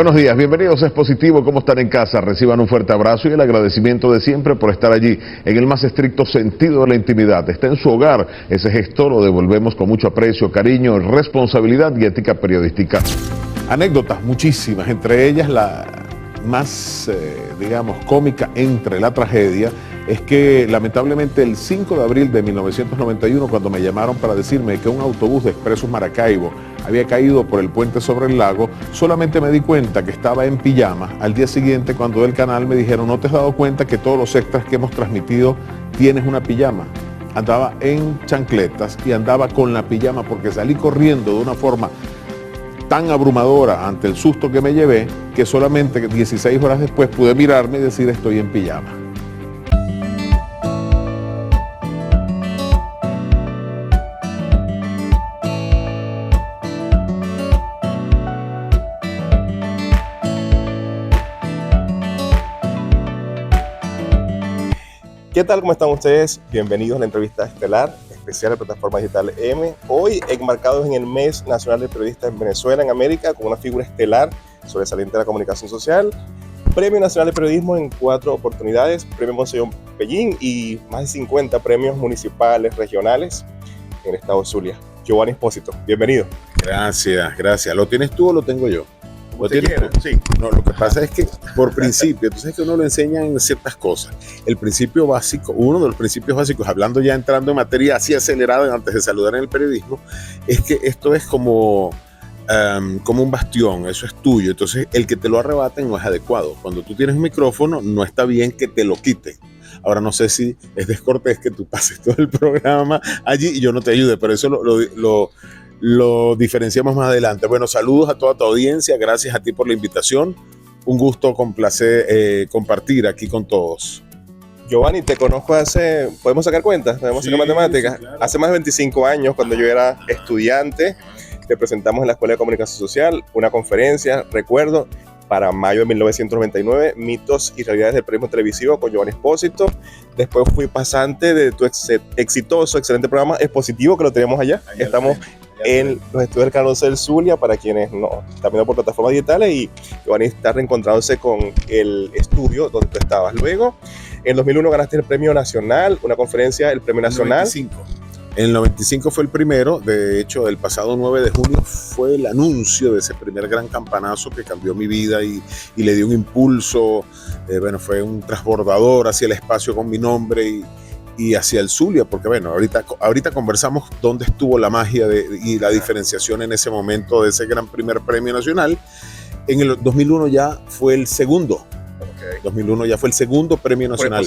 Buenos días, bienvenidos a Expositivo. ¿Cómo están en casa? Reciban un fuerte abrazo y el agradecimiento de siempre por estar allí en el más estricto sentido de la intimidad. Está en su hogar, ese gesto lo devolvemos con mucho aprecio, cariño, responsabilidad y ética periodística. Anécdotas muchísimas, entre ellas la más, cómica entre la tragedia es que lamentablemente el 5 de abril de 1991, cuando me llamaron para decirme que un autobús de Expresos Maracaibo había caído por el puente sobre el lago, solamente me di cuenta que estaba en pijama. Al día siguiente, cuando del canal, me dijeron: ¿no te has dado cuenta que todos los extras que hemos transmitido tienes una pijama? Andaba en chancletas y andaba con la pijama porque salí corriendo de una forma tan abrumadora ante el susto que me llevé, que solamente 16 horas después pude mirarme y decir: estoy en pijama. ¿Qué tal? ¿Cómo están ustedes? Bienvenidos a la entrevista estelar especial de Plataforma Digital M. Hoy enmarcados en el Mes Nacional del Periodista en Venezuela, en América, con una figura estelar sobresaliente de la comunicación social. Premio Nacional de Periodismo en 4 oportunidades, Premio Monseñor Pellín y más de 50 premios municipales, regionales en el estado de Zulia. Giovanni Espósito, bienvenido. Gracias. ¿Lo tienes tú o lo tengo yo? ¿Lo tienes tú? Sí. No, lo que pasa es que por principio, entonces que uno lo enseña en ciertas cosas. El principio básico, uno de los principios básicos, hablando ya entrando en materia así acelerada antes de saludar en el periodismo, es que esto es como un bastión, eso es tuyo. Entonces el que te lo arrebaten no es adecuado. Cuando tú tienes un micrófono, no está bien que te lo quiten. Ahora no sé si es descortés que tú pases todo el programa allí y yo no te ayude, pero eso lo diferenciamos más adelante. Bueno, saludos a toda tu audiencia, gracias a ti por la invitación. Un gusto, con placer compartir aquí con todos. Giovanni, te conozco ¿podemos sacar cuentas? ¿Podemos sacar matemáticas? Sí, claro. Hace más de 25 años, cuando yo era estudiante, te presentamos en la Escuela de Comunicación Social una conferencia, recuerdo, para mayo de 1999, mitos y realidades del periodismo televisivo con Giovanni Espósito. Después fui pasante de tu exitoso, excelente programa Expositivo, que lo tenemos allá. Estamos en los estudios del Canal 11 del Zulia, para quienes no están viendo por plataformas digitales, y Giovanni está reencontrándose con el estudio donde tú estabas. Luego, en 2001 ganaste el Premio Nacional, una conferencia, el Premio Nacional. En el 95 fue el primero, de hecho el pasado 9 de junio fue el anuncio de ese primer gran campanazo que cambió mi vida y le dio un impulso, fue un transbordador hacia el espacio con mi nombre y hacia el Zulia, porque ahorita conversamos dónde estuvo la magia y la diferenciación en ese momento de ese gran primer premio nacional. En el 2001 ya fue el segundo, 2001 ya fue el segundo premio nacional.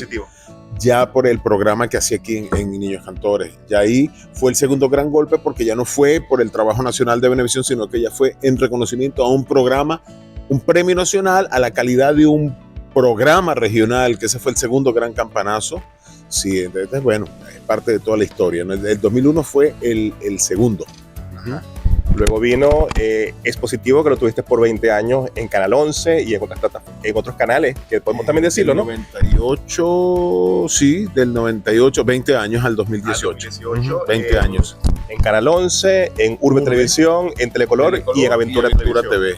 Ya por el programa que hacía aquí en Niños Cantores. Ya ahí fue el segundo gran golpe, porque ya no fue por el trabajo nacional de Venevisión, sino que ya fue en reconocimiento a un programa, un premio nacional a la calidad de un programa regional, que ese fue el segundo gran campanazo. Sí, entonces, es parte de toda la historia, ¿no? El 2001 fue el segundo. Ajá. Luego vino Expositivo, que lo tuviste por 20 años en Canal 11 y en otros canales, que podemos también decirlo, ¿no? 98, sí, del 98, 20 años al 2018. 20 años. En Canal 11, en Urbe Televisión, en Telecolor y en Aventura TV.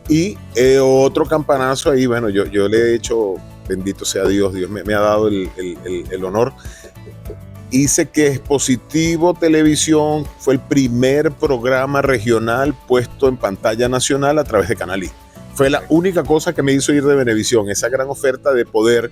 Y otro campanazo ahí, yo le he hecho, bendito sea Dios me ha dado el honor. Hice que Expositivo Televisión fue el primer programa regional puesto en pantalla nacional a través de Canal I. Fue la única cosa que me hizo ir de Venevisión, esa gran oferta de poder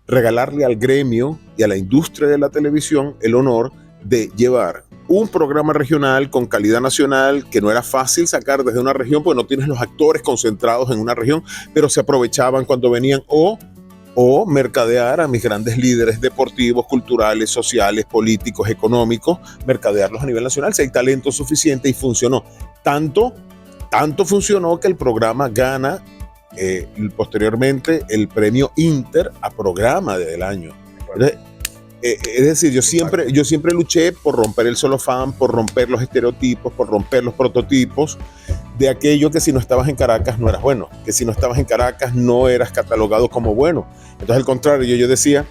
regalarle al gremio y a la industria de la televisión el honor de llevar un programa regional con calidad nacional, que no era fácil sacar desde una región, porque no tienes los actores concentrados en una región, pero se aprovechaban cuando venían, o mercadear a mis grandes líderes deportivos, culturales, sociales, políticos, económicos, mercadearlos a nivel nacional, si hay talento suficiente, y funcionó. Tanto funcionó que el programa gana posteriormente el premio Inter a programa del año. Es decir, yo siempre luché por romper el celofán, por romper los estereotipos, por romper los prototipos de aquello que si no estabas en Caracas no eras bueno, que si no estabas en Caracas no eras catalogado como bueno. Entonces, al contrario, yo decía,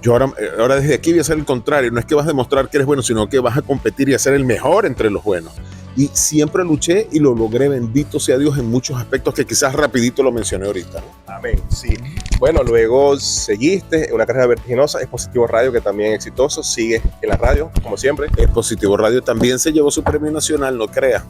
yo ahora desde aquí voy a hacer el contrario, no es que vas a demostrar que eres bueno, sino que vas a competir y a ser el mejor entre los buenos. Y siempre luché y lo logré, bendito sea Dios, en muchos aspectos que quizás rapidito lo mencioné ahorita, ¿no? Amén, sí. Bueno, luego seguiste en una carrera vertiginosa, Es Positivo Radio, que también es exitoso, sigues en la radio, como siempre. El Positivo Radio también se llevó su premio nacional, no creas.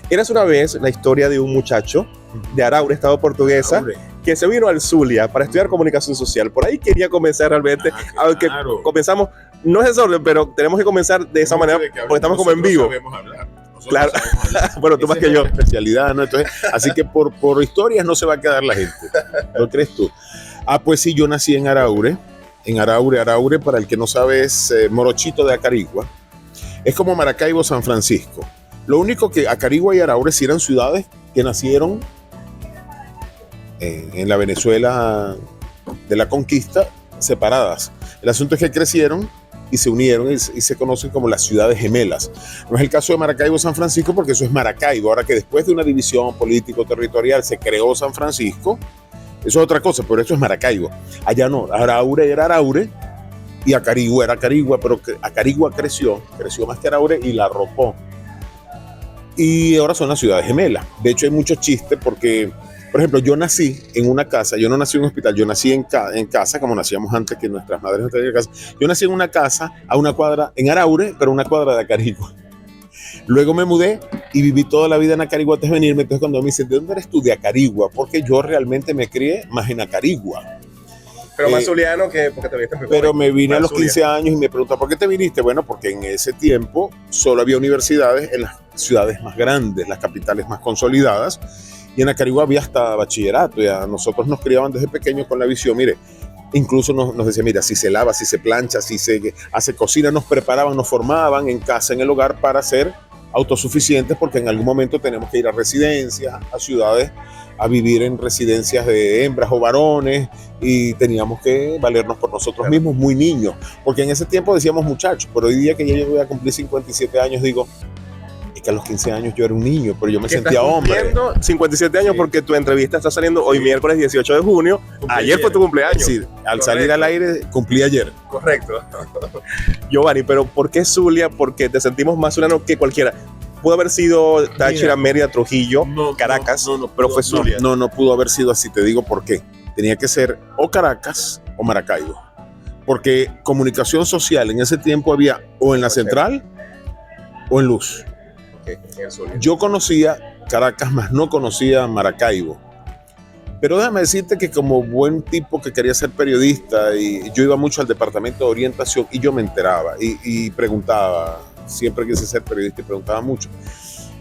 Eras una vez la historia de un muchacho de Araure, estado portuguesa, que se vino al Zulia para estudiar comunicación social. Por ahí quería comenzar realmente, aunque comenzamos, no es desorden, pero tenemos que comenzar de esa manera, porque estamos como en vivo. Claro, bueno, tú más que yo. Especialidad, ¿no? Entonces, así que por historias no se va a quedar la gente. ¿Lo crees tú? Ah, pues sí, yo nací en Araure. En Araure, Araure, para el que no sabe, es Morochito de Acarigua. Es como Maracaibo, San Francisco. Lo único que Acarigua y Araure sí eran ciudades que nacieron en la Venezuela de la conquista separadas. El asunto es que crecieron y se unieron y se conocen como las ciudades gemelas. No es el caso de Maracaibo San Francisco, porque eso es Maracaibo. Ahora que después de una división político-territorial se creó San Francisco, eso es otra cosa, pero esto es Maracaibo. Allá no, Araure era Araure y Acarigua era Acarigua, pero Acarigua creció más que Araure y la arropó. Y ahora son las ciudades gemelas. De hecho hay muchos chistes porque, por ejemplo, yo nací en una casa, yo no nací en un hospital, yo nací en casa, como nacíamos antes que nuestras madres no tenían casa. Yo nací en una casa a una cuadra, en Araure, pero una cuadra de Acarigua. Luego me mudé y viví toda la vida en Acarigua antes de venirme. Entonces cuando me dicen, ¿de dónde eres tú? De Acarigua, porque yo realmente me crié más en Acarigua. Pero más zuliano que porque te viniste en Pero me vine a los 15 años y me preguntan, ¿por qué te viniste? Bueno, porque en ese tiempo solo había universidades en las ciudades más grandes, las capitales más consolidadas, y en Acarigua había hasta bachillerato. Y a nosotros nos criaban desde pequeños con la visión, mire, incluso nos decían, mira, si se lava, si se plancha, si se hace cocina, nos preparaban, nos formaban en casa, en el hogar, para ser autosuficientes, porque en algún momento tenemos que ir a residencias, a ciudades, a vivir en residencias de hembras o varones, y teníamos que valernos por nosotros mismos muy niños, porque en ese tiempo decíamos muchachos, pero hoy día que ya yo voy a cumplir 57 años, digo, es que a los 15 años yo era un niño, pero yo me sentía hombre. 57 años, sí. Porque tu entrevista está saliendo hoy miércoles 18 de junio, ayer fue tu cumpleaños. Sí, al salir al aire cumplí ayer. Correcto. Giovanni, pero ¿por qué Zulia? Porque te sentimos más zuliano que cualquiera. Pudo haber sido Táchira, Mérida, Trujillo, Caracas, pero fue Zulia. No pudo haber sido así, te digo por qué. Tenía que ser o Caracas o Maracaibo, porque comunicación social en ese tiempo había o en la central o en Luz. Okay. Yo conocía Caracas, más no conocía Maracaibo. Pero déjame decirte que como buen tipo que quería ser periodista, y yo iba mucho al departamento de orientación y yo me enteraba y preguntaba. Siempre quise ser periodista y preguntaba mucho.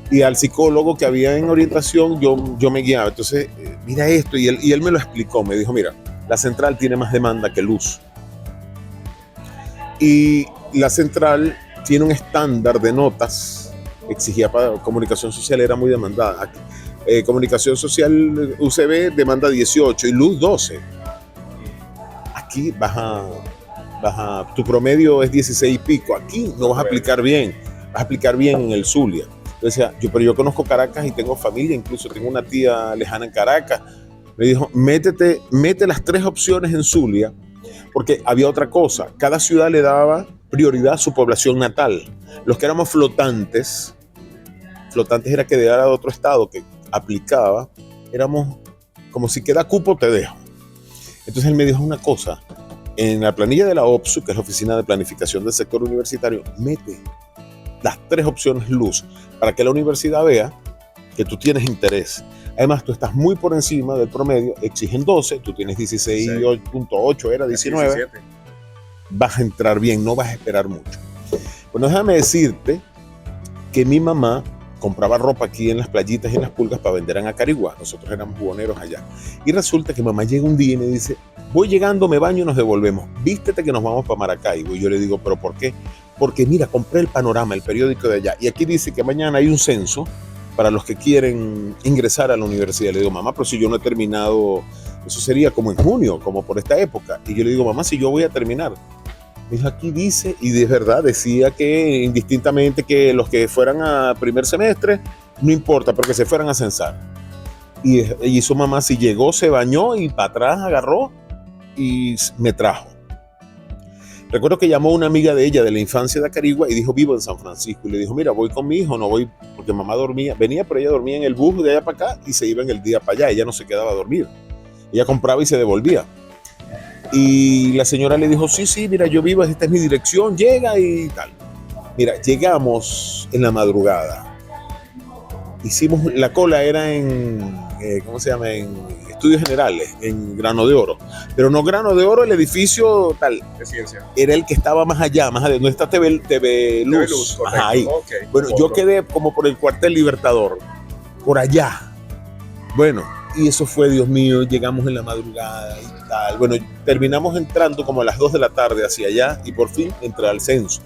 Y al psicólogo que había en orientación yo me guiaba. Entonces, mira esto, y él me lo explicó. Me dijo, mira, la central tiene más demanda que Luz. Y la central tiene un estándar de notas, exigía para comunicación social, era muy demandada. Comunicación social UCB demanda 18 y Luz 12. Aquí baja, tu promedio es 16 y pico. Aquí no vas a aplicar bien, vas a aplicar bien en el Zulia. Decía, pero yo conozco Caracas y tengo familia, incluso tengo una tía lejana en Caracas. Me dijo, mete las 3 opciones en Zulia, porque había otra cosa. Cada ciudad le daba prioridad a su población natal. Los que éramos flotantes era que era de otro estado que aplicaba, éramos como si queda cupo te dejo. Entonces él me dijo una cosa, en la planilla de la OPSU, que es la Oficina de Planificación del Sector Universitario, mete las 3 opciones Luz para que la universidad vea que tú tienes interés. Además, tú estás muy por encima del promedio, exigen 12, tú tienes 16.8, era 19. 17. Vas a entrar bien, no vas a esperar mucho. Bueno, déjame decirte que mi mamá compraba ropa aquí en las playitas y en las pulgas para vender en Acarigua. Nosotros éramos buhoneros allá. Y resulta que mamá llega un día y me dice, voy llegando, me baño y nos devolvemos. Vístete que nos vamos para Maracaibo. Y yo le digo, ¿pero por qué? Porque mira, compré el Panorama, el periódico de allá. Y aquí dice que mañana hay un censo para los que quieren ingresar a la universidad. Le digo, mamá, pero si yo no he terminado, eso sería como en junio, como por esta época. Y yo le digo, mamá, si yo voy a terminar. Me dijo, aquí dice, y de verdad decía que indistintamente que los que fueran a primer semestre, no importa, pero que se fueran a censar. Y su mamá si llegó, se bañó y para atrás agarró y me trajo. Recuerdo que llamó una amiga de ella de la infancia de Acarigua y dijo, vivo en San Francisco. Y le dijo, mira, voy con mi hijo, no voy, porque mamá venía, pero ella dormía en el bus de allá para acá y se iba en el día para allá. Ella no se quedaba a dormir. Ella compraba y se devolvía. Y la señora le dijo, sí, mira, yo vivo, esta es mi dirección, llega y tal. Mira, llegamos en la madrugada. Hicimos, la cola era en, ¿cómo se llama? En Estudios Generales, en Grano de Oro. Pero no Grano de Oro, el edificio tal. De ciencia. Era el que estaba más allá, donde está TV Luz. TV Luz, Ajá, ahí. Okay. Bueno, yo quedé como por el cuartel Libertador, por allá. Bueno, y eso fue, Dios mío, llegamos en la madrugada y tal. Bueno, terminamos entrando como a las 2 de la tarde hacia allá y por fin entré al censo.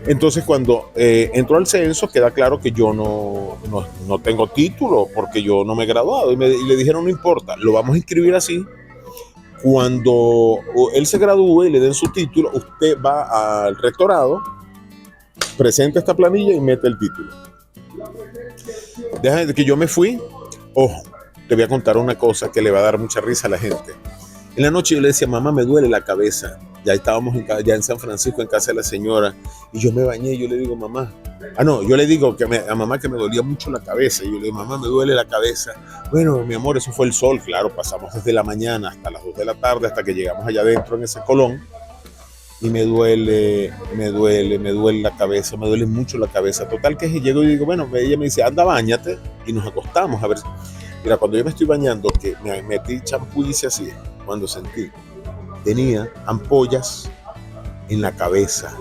Entonces, cuando entró al censo, queda claro que yo no tengo título porque yo no me he graduado. Y le dijeron, no importa, lo vamos a inscribir así. Cuando él se gradúe y le den su título, usted va al rectorado, presenta esta planilla y mete el título. Déjame que yo me fui. Ojo, te voy a contar una cosa que le va a dar mucha risa a la gente. En la noche yo le decía, mamá, me duele la cabeza. Ya estábamos ya en San Francisco, en casa de la señora. Y yo me bañé y yo le digo, mamá. Yo le digo a mamá que me dolía mucho la cabeza. Y yo le digo, mamá, me duele la cabeza. Bueno, mi amor, eso fue el sol. Claro, pasamos desde la mañana hasta las 2 de la tarde, hasta que llegamos allá adentro en ese colón. Y me duele la cabeza, me duele mucho la cabeza. Total que llego y digo, bueno, ella me dice, anda, báñate. Y nos acostamos a ver. Mira, cuando yo me estoy bañando, que me metí champú y hice así, cuando sentí, tenía ampollas en la cabeza.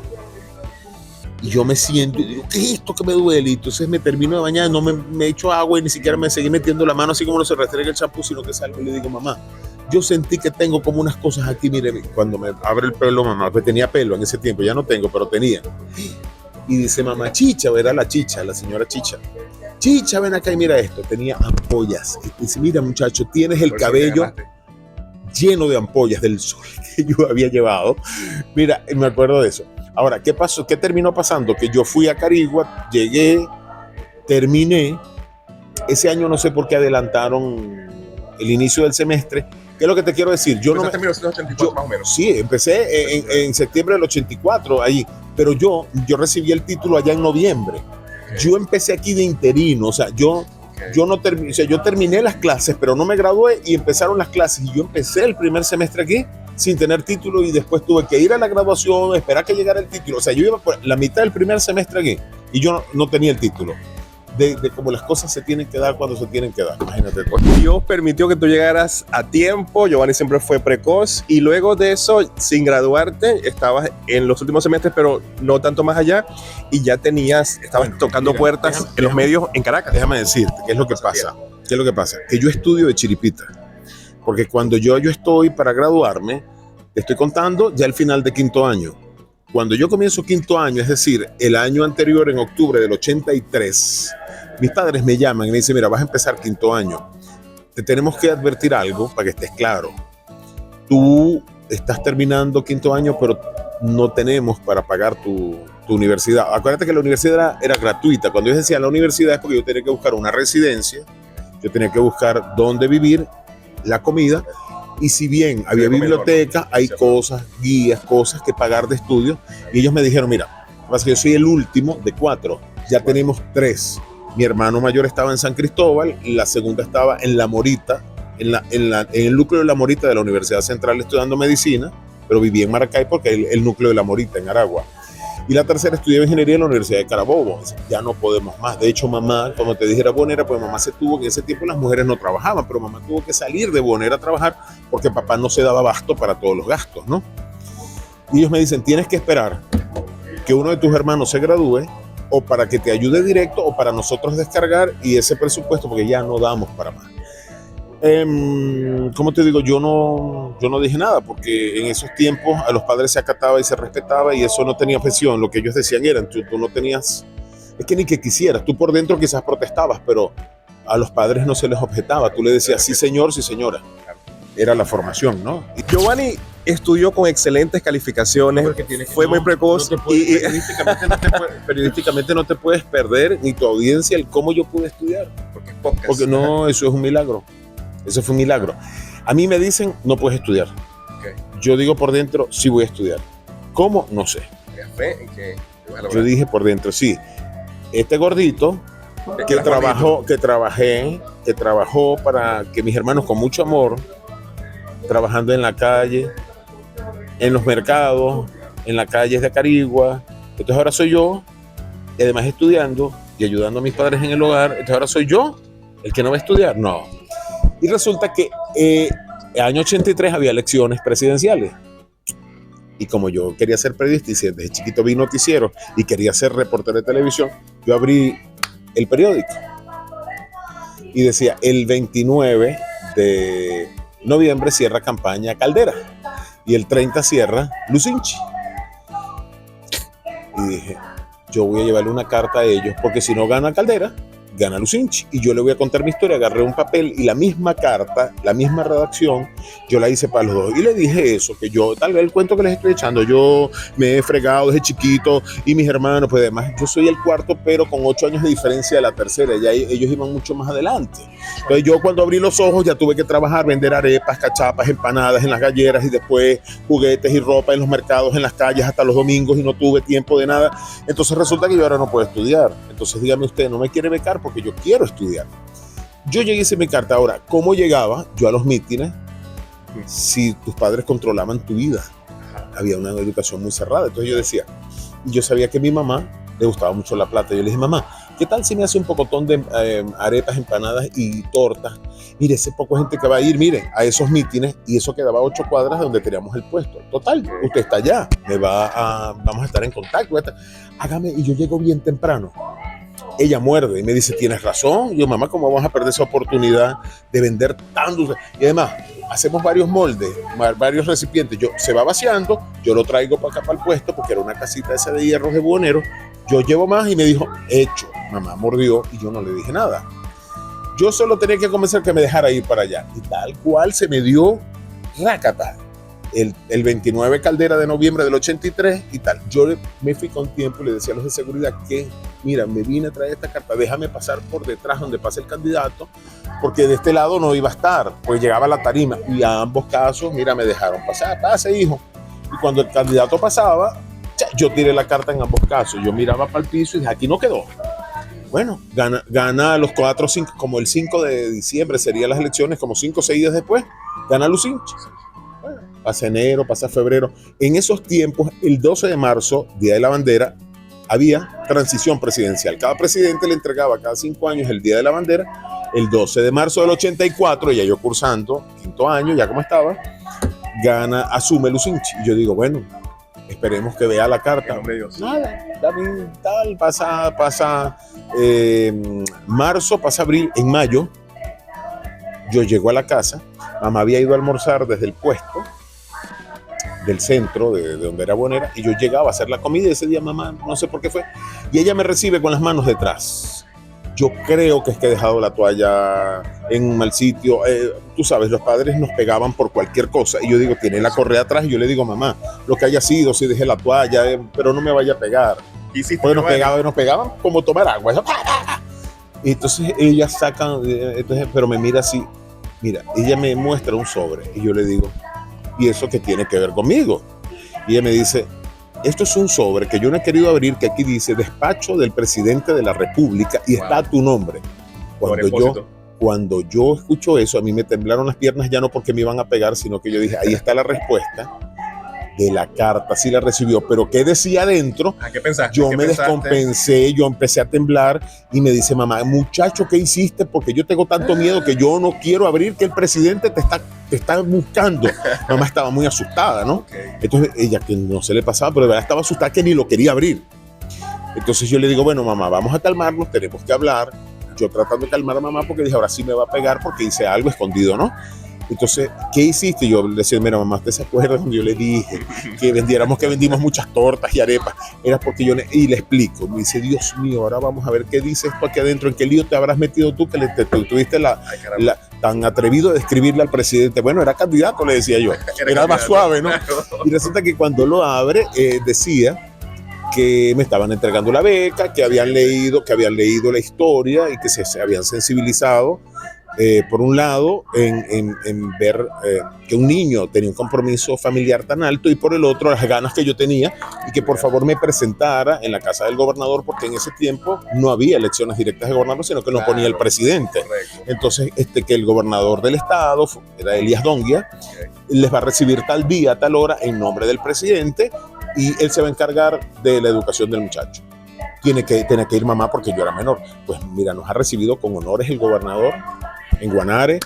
Y yo me siento y digo, ¿qué es esto que me duele? Y entonces me termino de bañar, no me echo agua y ni siquiera me seguí metiendo la mano así como no se restrega el champú, sino que salgo y le digo, mamá, yo sentí que tengo como unas cosas aquí, mire, cuando me abre el pelo, mamá, pues tenía pelo en ese tiempo, ya no tengo, pero tenía. Y dice, mamá, Chicha, ¿verdad? La señora Chicha. Chicha, ven acá y mira esto, tenía ampollas. Y dice, mira, muchacho, tienes el cabello lleno de ampollas del sol que yo había llevado. Mira, me acuerdo de eso. Ahora, ¿qué pasó? ¿Qué terminó pasando? Que yo fui a Acarigua, llegué, terminé. Ese año no sé por qué adelantaron el inicio del semestre. ¿Qué es lo que te quiero decir? Yo en 1984 más o menos. Sí, empecé en septiembre del 84 ahí, pero yo recibí el título allá en noviembre. Okay. Yo empecé aquí de interino, o sea, yo terminé las clases, pero no me gradué y empezaron las clases y yo empecé el primer semestre aquí sin tener título y después tuve que ir a la graduación, esperar que llegara el título. O sea, yo iba por la mitad del primer semestre aquí y yo no tenía el título. De cómo las cosas se tienen que dar cuando se tienen que dar, imagínate. Dios permitió que tú llegaras a tiempo, Giovanni siempre fue precoz y luego de eso, sin graduarte, estabas en los últimos semestres, pero no tanto más allá y ya estabas tocando puertas en los medios en Caracas. Déjame decirte, ¿qué es lo que pasa? ¿Qué es lo que pasa? Que yo estudio de chiripita, porque cuando yo estoy para graduarme, te estoy contando ya el final de quinto año. Cuando yo comienzo quinto año, es decir, el año anterior, en octubre del 83, mis padres me llaman y me dicen, mira, vas a empezar quinto año. Te tenemos que advertir algo para que estés claro. Tú estás terminando quinto año, pero no tenemos para pagar tu universidad. Acuérdate que la universidad era gratuita. Cuando yo decía la universidad es porque yo tenía que buscar una residencia, yo tenía que buscar dónde vivir, la comida. Y si bien había biblioteca, hay cosas, guías, cosas que pagar de estudio. Y ellos me dijeron, mira, yo soy el último de 4, ya tenemos 3. Mi hermano mayor estaba en San Cristóbal, la segunda estaba en La Morita, en el núcleo de La Morita de la Universidad Central estudiando medicina, pero vivía en Maracay porque es el núcleo de La Morita, en Aragua. Y la tercera estudiaba ingeniería en la Universidad de Carabobo. Ya no podemos más. De hecho, mamá, como te dije, era Bonera, pues mamá se tuvo que en ese tiempo las mujeres no trabajaban, pero mamá tuvo que salir de Bonera a trabajar porque papá no se daba abasto para todos los gastos, ¿no? Y ellos me dicen, tienes que esperar que uno de tus hermanos se gradúe o para que te ayude directo o para nosotros descargar y ese presupuesto porque ya no damos para más. ¿Cómo te digo? Yo no dije nada porque en esos tiempos a los padres se acataba y se respetaba y eso no tenía objeción. Lo que ellos decían era, tú no tenías, es que ni que quisieras, tú por dentro quizás protestabas, pero a los padres no se les objetaba, tú le decías sí señor, sí señora. Era la formación, ¿no? Giovanni estudió con excelentes calificaciones, fue muy precoz. Periodísticamente no te puedes perder ni tu audiencia el cómo yo pude estudiar. Porque no, eso es un milagro. Eso fue un milagro. A mí me dicen, no puedes estudiar. Okay. Yo digo por dentro, sí voy a estudiar. ¿Cómo? No sé. ¿Tenías fe en que ibas a lograr? Yo dije por dentro, sí, este gordito que Eras trabajó para que mis hermanos con mucho amor, trabajando en la calle, en los mercados, en las calles de Carigua. Entonces ahora soy yo, y además estudiando y ayudando a mis padres en el hogar. Entonces ahora soy yo el que no va a estudiar. No. Y resulta que el año 83 había elecciones presidenciales. Y como yo quería ser periodista y desde chiquito vi noticieros y quería ser reportero de televisión, yo abrí el periódico y decía, el 29 de noviembre cierra campaña Caldera y el 30 cierra Lucinchi. Y dije, yo voy a llevarle una carta a ellos porque si no gana Caldera, gana Lucinchi. Y yo le voy a contar mi historia. Agarré un papel y la misma carta, la misma redacción, yo la hice para los dos. Y le dije eso, que yo, tal vez el cuento que les estoy echando, yo me he fregado desde chiquito y mis hermanos, pues además yo soy el cuarto, pero con 8 años de diferencia de la tercera. Ya ellos iban mucho más adelante. Entonces yo cuando abrí los ojos ya tuve que trabajar, vender arepas, cachapas, empanadas en las galleras y después juguetes y ropa en los mercados, en las calles hasta los domingos y no tuve tiempo de nada. Entonces resulta que yo ahora no puedo estudiar. Entonces dígame usted, ¿no me quiere becar? Porque yo quiero estudiar. Yo llegué a hacer mi carta. Ahora, ¿cómo llegaba yo a los mítines si tus padres controlaban tu vida? Había una educación muy cerrada. Entonces yo decía, yo sabía que a mi mamá le gustaba mucho la plata. Yo le dije, mamá, ¿qué tal si me hace un pocotón de arepas, empanadas y tortas? Mire, ese poco gente que va a ir, mire, a esos mítines, y eso quedaba 8 cuadras de donde teníamos el puesto. Total, usted está allá, vamos a estar en contacto. Hágame, y yo llego bien temprano. Ella muerde y me dice, tienes razón. Yo, mamá, ¿cómo vamos a perder esa oportunidad de vender tan dulce? Y además, hacemos varios moldes, varios recipientes. Se va vaciando, yo lo traigo para acá, para el puesto, porque era una casita esa de hierros de buhonero. Yo llevo más y me dijo, hecho. Mamá mordió y yo no le dije nada. Yo solo tenía que convencer que me dejara ir para allá. Y tal cual se me dio rácata. El 29 Caldera de noviembre del 83 y tal. Yo me fui con tiempo y le decía a los de seguridad que, mira, me vine a traer esta carta, déjame pasar por detrás donde pasa el candidato, porque de este lado no iba a estar, pues llegaba la tarima. Y a ambos casos, mira, me dejaron pasar, pase, hijo. Y cuando el candidato pasaba, yo tiré la carta en ambos casos. Yo miraba para el piso y dije, aquí no quedó. Bueno, gana los 4 o 5, como el 5 de diciembre serían las elecciones, como 5 o 6 días después, gana Lucinchi. Bueno, pasa enero, pasa febrero. En esos tiempos, el 12 de marzo, Día de la Bandera, había transición presidencial. Cada presidente le entregaba cada 5 años el Día de la Bandera. El 12 de marzo del 84, ya yo cursando, 5º año, ya como estaba, asume Lucinchi. Y yo digo, bueno, esperemos que vea la carta. En nombre de Dios. Nada, también tal, pasa marzo, pasa abril, en mayo, yo llego a la casa, mamá había ido a almorzar desde el puesto del centro, de donde era buhonera, y yo llegaba a hacer la comida y ese día mamá, no sé por qué fue, y ella me recibe con las manos detrás. Yo creo que es que he dejado la toalla en un mal sitio. Tú sabes, los padres nos pegaban por cualquier cosa. Y yo digo, tiene la correa atrás. Y yo le digo, mamá, lo que haya sido, si dejé la toalla, pero no me vaya a pegar. Pues nos pegaban como tomar agua. Y entonces ella saca, pero me mira así. Mira, ella me muestra un sobre. Y yo le digo, ¿y eso qué tiene que ver conmigo? Y ella me dice, esto es un sobre que yo no he querido abrir, que aquí dice despacho del presidente de la República y está tu nombre. Cuando yo escucho eso, a mí me temblaron las piernas, ya no porque me iban a pegar, sino que yo dije, ahí está la respuesta de la carta, sí la recibió, pero ¿qué decía adentro? ¿Qué pensaste? Yo me descompensé, yo empecé a temblar y me dice, mamá, muchacho, ¿qué hiciste? Porque yo tengo tanto miedo que yo no quiero abrir, que el presidente te está buscando. Mamá estaba muy asustada, ¿no? Okay. Entonces ella, que no se le pasaba, pero de verdad estaba asustada que ni lo quería abrir. Entonces yo le digo, bueno, mamá, vamos a calmarnos, tenemos que hablar. Yo tratando de calmar a mamá porque dije, ahora sí me va a pegar porque hice algo escondido, ¿no? Entonces, ¿qué hiciste? Yo le decía, mira, mamá, ¿te se acuerda cuando yo le dije que vendimos muchas tortas y arepas? Era porque y le explico. Me dice, Dios mío, ahora vamos a ver qué dice esto aquí adentro, en qué lío te habrás metido tú que tuviste tan atrevido de escribirle al presidente. Bueno, era candidato, le decía yo. Era más suave, ¿no? Y resulta que cuando lo abre, decía que me estaban entregando la beca, que habían leído la historia y que se habían sensibilizado por un lado, en ver que un niño tenía un compromiso familiar tan alto y por el otro, las ganas que yo tenía y que por favor me presentara en la casa del gobernador, porque en ese tiempo no había elecciones directas de gobernador, sino que lo ponía el presidente. Correcto. Entonces, que el gobernador del estado, era Elías Donguia, les va a recibir tal día, tal hora, en nombre del presidente, y él se va a encargar de la educación del muchacho. Tiene que ir mamá porque yo era menor. Pues mira, nos ha recibido con honores el gobernador en Guanare.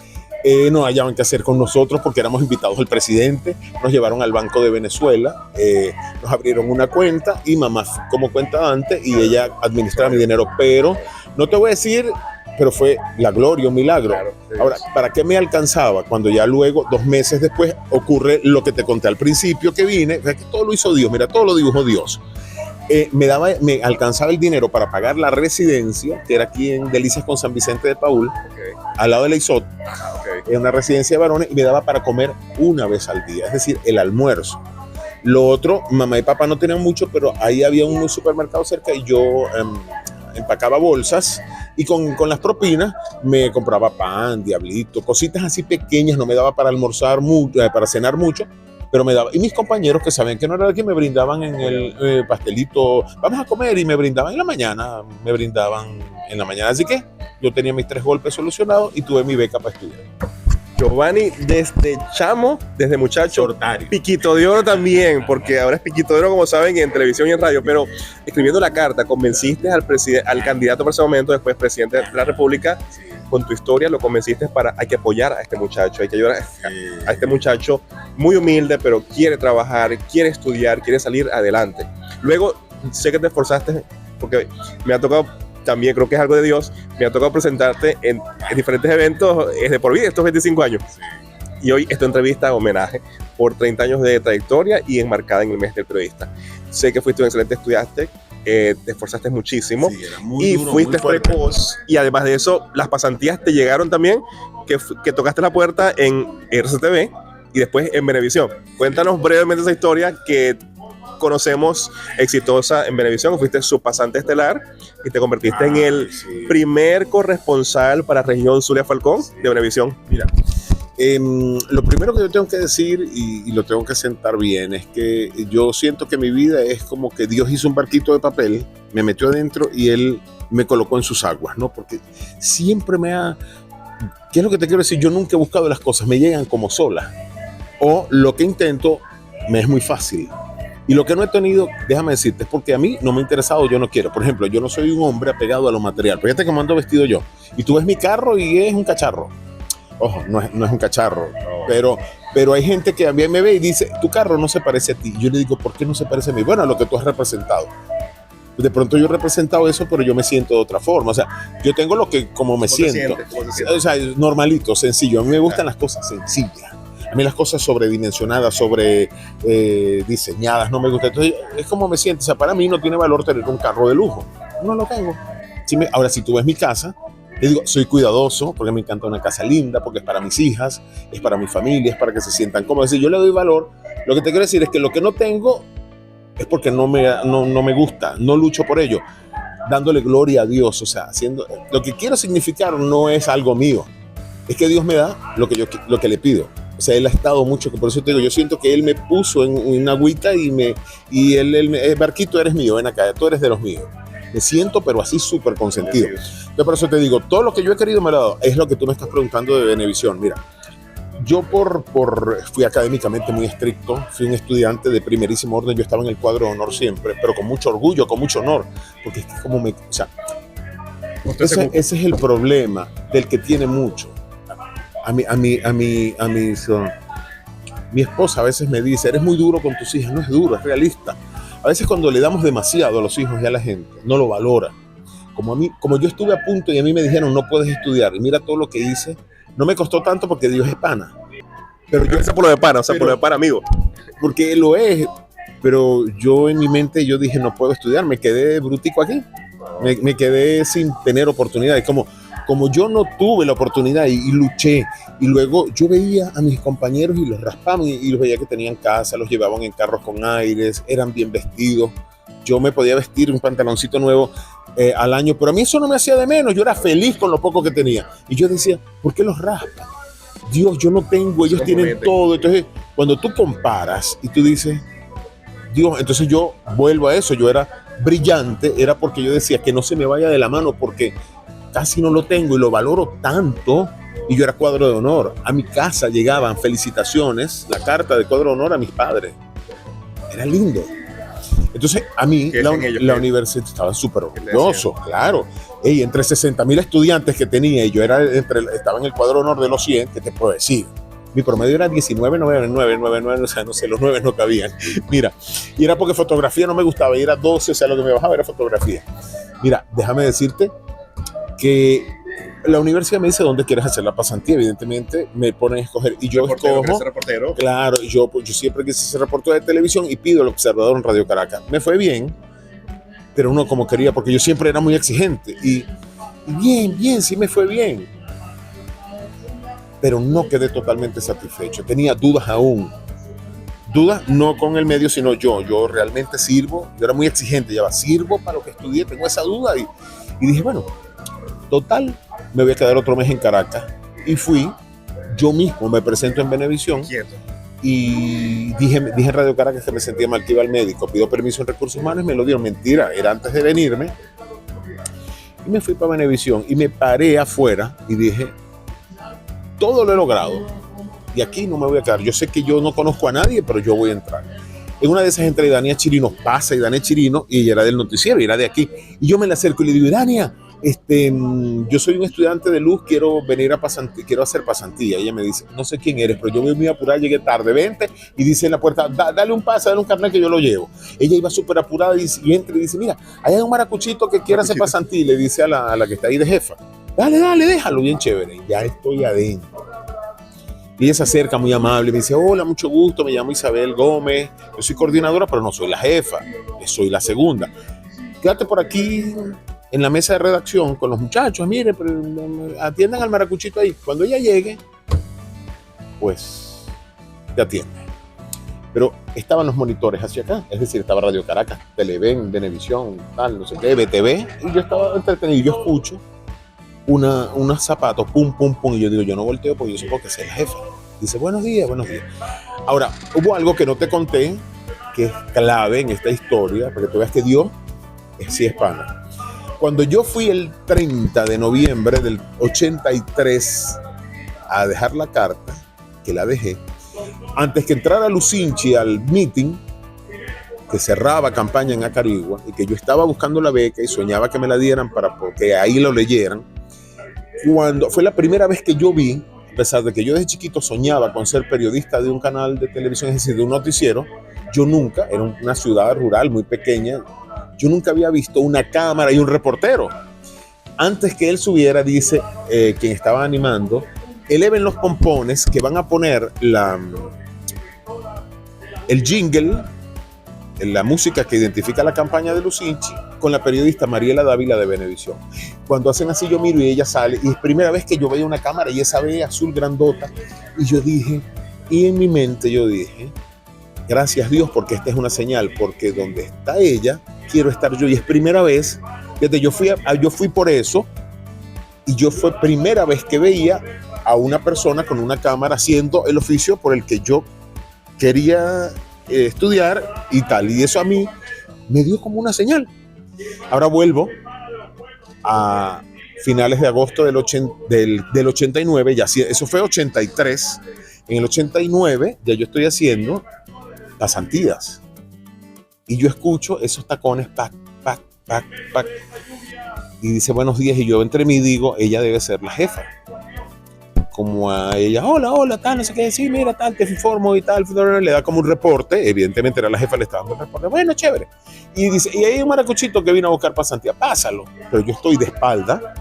No hallaban qué hacer con nosotros porque éramos invitados al presidente. Nos llevaron al Banco de Venezuela, nos abrieron una cuenta y mamá como cuenta dante y ella administraba mi dinero. Pero no te voy a decir, pero fue la gloria, un milagro. Claro, sí. Ahora, ¿para qué me alcanzaba? Cuando ya luego, 2 meses después, ocurre lo que te conté al principio que vine. O sea, que todo lo hizo Dios, mira, todo lo dibujó Dios. Me alcanzaba el dinero para pagar la residencia, que era aquí en Delicias con San Vicente de Paúl, al lado de la ISOT, en una residencia de varones, y me daba para comer una vez al día, es decir, el almuerzo. Lo otro, mamá y papá no tenían mucho, pero ahí había un supermercado cerca y yo empacaba bolsas y con las propinas me compraba pan, diablito, cositas así pequeñas, no me daba para almorzar mucho, para cenar mucho, pero me daba. Y mis compañeros que sabían que no era de aquí me brindaban en el pastelito, vamos a comer, y me brindaban en la mañana, así que yo tenía mis 3 golpes solucionados y tuve mi beca para estudiar. Giovanni, desde chamo, desde muchacho, Sortario. Piquito de Oro también, porque ahora es Piquito de Oro, como saben, en televisión y en radio, pero escribiendo la carta, convenciste al candidato por ese momento, después presidente de la República, con tu historia lo convenciste para hay que apoyar a este muchacho, hay que ayudar a este muchacho muy humilde, pero quiere trabajar, quiere estudiar, quiere salir adelante. Luego, sé que te esforzaste, porque me ha tocado también, creo que es algo de Dios, me ha tocado presentarte en diferentes eventos de por vida estos 25 años. Y hoy esta entrevista homenaje por 30 años de trayectoria y enmarcada en el mes del periodista. Sé que fuiste un excelente estudiante, te esforzaste muchísimo, Sí, era muy y duro, fuiste muy fuerte. precoz, y además de eso las pasantías te llegaron también, que tocaste la puerta en RCTV y después en Venevisión. Cuéntanos brevemente esa historia que conocemos exitosa en Venevisión. Fuiste su pasante estelar y te convertiste en el primer corresponsal para región Zulia Falcón de Venevisión. Mira, lo primero que yo tengo que decir, y lo tengo que sentar bien, es que yo siento que mi vida es como que Dios hizo un barquito de papel, me metió adentro y Él me colocó en sus aguas, ¿no? Porque siempre ¿qué es lo que te quiero decir? Yo nunca he buscado las cosas, me llegan como solas. O lo que intento me es muy fácil. Y lo que no he tenido, déjame decirte, es porque a mí no me ha interesado, yo no quiero. Por ejemplo, yo no soy un hombre apegado a lo material. Fíjate cómo ando vestido yo. Y tú ves mi carro y es un cacharro. Ojo, no es un cacharro. Pero hay gente que a mí me ve y dice, tu carro no se parece a ti. Yo le digo, ¿por qué no se parece a mí? Bueno, a lo que tú has representado. De pronto yo he representado eso, pero yo me siento de otra forma. O sea, yo tengo como me siento. O sea, normalito, sencillo. A mí me gustan las cosas sencillas. A mí las cosas sobredimensionadas, diseñadas, no me gustan. Entonces, es como me siento. O sea, para mí no tiene valor tener un carro de lujo. No lo tengo. Ahora, si tú ves mi casa, le digo, soy cuidadoso porque me encanta una casa linda, porque es para mis hijas, es para mi familia, es para que se sientan cómodos. Es decir, yo le doy valor. Lo que te quiero decir es que lo que no tengo es porque no me gusta, no lucho por ello, dándole gloria a Dios. O sea, lo que quiero significar no es algo mío, es que Dios me da lo que le pido. O sea, Él ha estado mucho, por eso te digo, yo siento que Él me puso en una agüita y él barquito, eres mío, ven acá, tú eres de los míos. Me siento, pero así súper consentido. Entonces, por eso te digo, todo lo que yo he querido me lo ha dado. Es lo que tú me estás preguntando de Venevisión. Mira, yo fui académicamente muy estricto, fui un estudiante de primerísimo orden, yo estaba en el cuadro de honor siempre, pero con mucho orgullo, con mucho honor, porque es que o sea, ese es el problema del que tiene mucho. Mi esposa a veces me dice, eres muy duro con tus hijas. No es duro, es realista. A veces cuando le damos demasiado a los hijos y a la gente, no lo valora. Como yo estuve a punto y a mí me dijeron, no puedes estudiar, y mira todo lo que hice, no me costó tanto porque Dios es pana. Pero yo hice por lo de pana, o sea, por lo de pana, amigo. Porque lo es, pero yo en mi mente yo dije, no puedo estudiar, me quedé brutico aquí. Me quedé sin tener oportunidades. Como yo no tuve la oportunidad y luché, y luego yo veía a mis compañeros y los raspaban y los veía que tenían casa, los llevaban en carros con aires, eran bien vestidos. yo me podía vestir un pantaloncito nuevo al año, pero a mí eso no me hacía de menos, yo era feliz con lo poco que tenía. Y yo decía, ¿por qué los raspan? Dios, yo no tengo, ellos tienen todo. Entonces, cuando tú comparas y tú dices, Dios, entonces yo vuelvo a eso, yo era brillante, era porque yo decía que no se me vaya de la mano, porque casi no lo tengo y lo valoro tanto. Y yo era cuadro de honor. A mi casa llegaban felicitaciones, la carta de cuadro de honor a mis padres. Era lindo. Entonces, a mí, la universidad estaba súper orgulloso, claro. Ey, entre 60,000 estudiantes que tenía, y yo estaba en el cuadro de honor de los 100, ¿qué te puedo decir? Mi promedio era 19,99, o sea, no sé, los 9 no cabían. Mira, y era porque fotografía no me gustaba, y era 12, o sea, lo que me bajaba era fotografía. Mira, déjame decirte que la universidad me dice dónde quieres hacer la pasantía. Evidentemente me ponen a escoger y yo escojo. Reportero. Claro, yo siempre quise ser reportero de televisión y pido el observador en Radio Caracas. Me fue bien, pero no como quería, porque yo siempre era muy exigente y bien, sí me fue bien, pero no quedé totalmente satisfecho. Tenía dudas aún. Dudas no con el medio, sino yo realmente sirvo. Yo era muy exigente, sirvo para lo que estudié, tengo esa duda y dije, bueno, total, me voy a quedar otro mes en Caracas. Y fui, yo mismo me presento en Venevisión. Quieto. Y dije en Radio Caracas que me sentía mal, que iba al médico, pido permiso en Recursos Humanos y me lo dieron. Mentira, era antes de venirme. Y me fui para Venevisión y me paré afuera y dije, todo lo he logrado y aquí no me voy a quedar. Yo sé que yo no conozco a nadie, pero yo voy a entrar. En una de esas entré y Dania Chirino pasa, y Dania Chirino, y ella era del noticiero y era de aquí. Y yo me le acerco y le digo, Dania, yo soy un estudiante de luz, quiero venir a pasantía, quiero hacer pasantía. Ella me dice, no sé quién eres, pero yo voy muy apurada, llegué tarde, vente. Y dice en la puerta, dale un pase, dale un carnet que yo lo llevo. Ella iba súper apurada y entra y dice, mira, hay un maracuchito que quiere hacer pasantía. Y le dice a la que está ahí de jefa, dale, déjalo, bien chévere. Ya estoy adentro. Y ella se acerca muy amable y me dice, hola, mucho gusto, me llamo Isabel Gómez, yo soy coordinadora, pero no soy la jefa, soy la segunda. Quédate por aquí en la mesa de redacción con los muchachos, mire, atiendan al maracuchito ahí. Cuando ella llegue, pues te atiende. Pero estaban los monitores hacia acá, es decir, estaba Radio Caracas, Televen, Venevisión, tal, no sé qué, BTV, y yo estaba entretenido y yo escucho unos zapatos, pum, pum, pum, y yo digo, yo no volteo porque yo supongo que es el jefe. Dice, buenos días. Ahora, hubo algo que no te conté, que es clave en esta historia, para que tú veas que Dios sí es pana. Cuando yo fui el 30 de noviembre del 83 a dejar la carta, que la dejé, antes que entrara Lucinchi al meeting, que cerraba campaña en Acarigua, y que yo estaba buscando la beca y soñaba que me la dieran para que ahí lo leyeran, cuando fue la primera vez que yo vi, a pesar de que yo desde chiquito soñaba con ser periodista de un canal de televisión, es decir, de un noticiero, yo nunca, era una ciudad rural muy pequeña, yo nunca había visto una cámara y un reportero. Antes que él subiera, dice quien estaba animando, eleven los pompones que van a poner el jingle, la música que identifica la campaña de Lucinchi, con la periodista Mariela Dávila de Venevisión. Cuando hacen así, yo miro y ella sale, y es primera vez que yo veo una cámara y esa ve azul grandota, y yo dije, y en mi mente yo dije, gracias Dios, porque esta es una señal, porque donde está ella, quiero estar yo, y es primera vez, desde yo fui por eso, y yo fue primera vez que veía a una persona con una cámara haciendo el oficio por el que yo quería estudiar y tal, y eso a mí me dio como una señal. Ahora vuelvo a finales de agosto del 89, ya eso fue 83, en el 89 ya yo estoy haciendo pasantías y yo escucho esos tacones, pac, pac, pac, pac, y dice buenos días, y yo entre mí digo, ella debe ser la jefa. Como a ella, hola, tal, no sé qué decir, mira, tal, te informo y tal, le da como un reporte, evidentemente era la jefa, le está dando el reporte, bueno, chévere. Y dice, y hay un maracuchito que vino a buscar pasantía, pásalo. Pero yo estoy de espalda,